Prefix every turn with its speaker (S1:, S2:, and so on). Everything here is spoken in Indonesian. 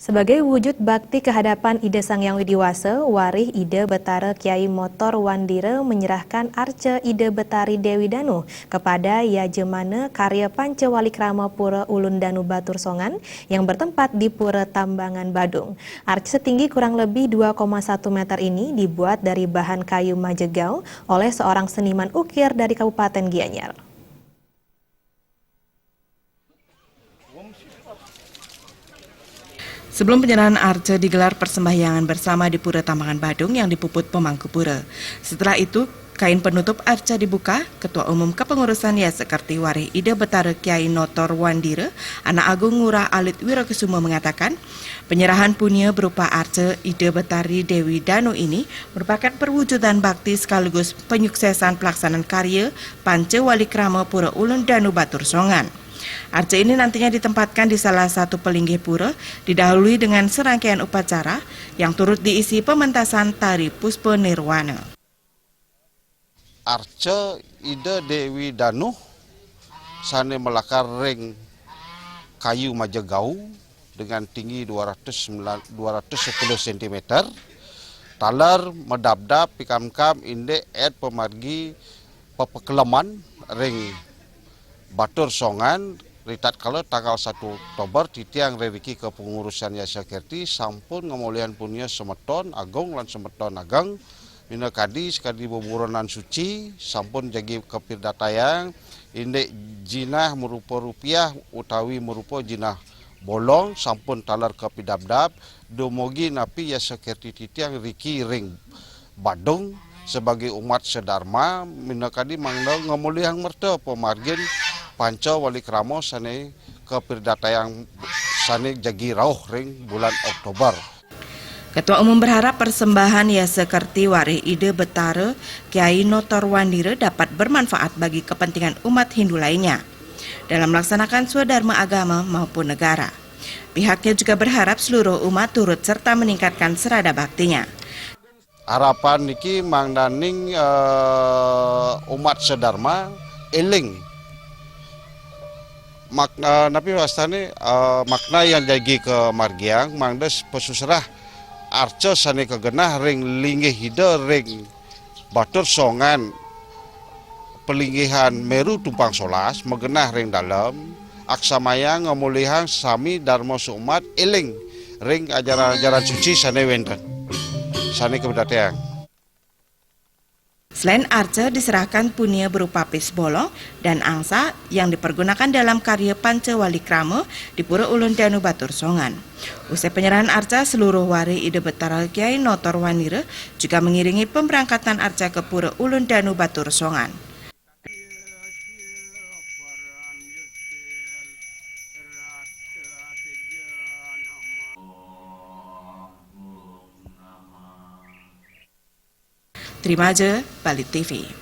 S1: Sebagai wujud bakti kehadapan Ida Sang Hyang Widiwasa, Warih Ida Betara Kyai Motor Wandira menyerahkan arca Ida Betari Dewi Danu kepada Yajemana Karya Pancawalikrama Pura Ulun Danu Batur Songan yang bertempat di Pura Tambangan Badung. Arca setinggi kurang lebih 2,1 meter ini dibuat dari bahan kayu majegau oleh seorang seniman ukir dari Kabupaten Gianyar.
S2: Sebelum penyerahan arca digelar persembahyangan bersama di Pura Tambangan Badung yang dipuput pemangku pura. Setelah itu, kain penutup arca dibuka. Ketua Umum Kepengurusan Yasekerti Warih Ida Betara Kyai Notor Wandira, Anak Agung Ngurah Alit Wirokusumo mengatakan, penyerahan punya berupa arca Ida Betari Dewi Danu ini merupakan perwujudan bakti sekaligus penyuksesan pelaksanaan karya Pancawalikrama Pura Ulun Danu Batur Songan. Arca ini nantinya ditempatkan di salah satu pelinggih pura, didahului dengan serangkaian upacara yang turut diisi pementasan tari Puspa Nirwana.
S3: Arca Ida Dewi Danu sane melakar ring kayu majegau dengan tinggi 210 cm, talar medabdab pikam-kam indek et pemargi pepekeleman ring Batur Songan ritat kalau tanggal 1 Oktober titiang reriki kepengurusan Yasekerti sampun ngemulian punya semeton agung lan semeton agang mina kadi sekadi buburonan suci sampun jagi kepirdatayang indek jinah merupa rupiah utawi merupa jinah bolong sampun talar kepidabdab domogi napi Yasekerti titiang riki ring Badung sebagai umat sedharma mina kadi mangda ngemulian merta pemargin Pancawalikrama sane kepirdatayang sane jagi rauh ring bulan Oktober.
S2: Ketua Umum berharap persembahan Yasekerti Warih Ida Betara Kyai Notor Wandira dapat bermanfaat bagi kepentingan umat Hindu lainnya dalam melaksanakan swadharma agama maupun negara. Pihaknya juga berharap seluruh umat turut serta meningkatkan serada baktinya.
S3: Harapan niki mangdaning umat sedharma eling makna napi wastane makna yang jagi ke margiang mangdes pesusrah arca sane kegenah ring linggih hida ring Batur Songan pelinggihan Meru Tumpang Solas megenah ring dalam aksamaya ngemulihan sami dharma sumat eling ring ajaran-ajaran suci sane wenten sane kebedatayang.
S2: Selain arca diserahkan punya berupa pis bolong dan angsa yang dipergunakan dalam karya Pancawalikrama di Pura Ulun Danu Batur Songan. Usai penyerahan arca, seluruh Warih Ida Betara Kyai Notor Wandira juga mengiringi pemberangkatan arca ke Pura Ulun Danu Batur Songan. Terima aja Bali TV.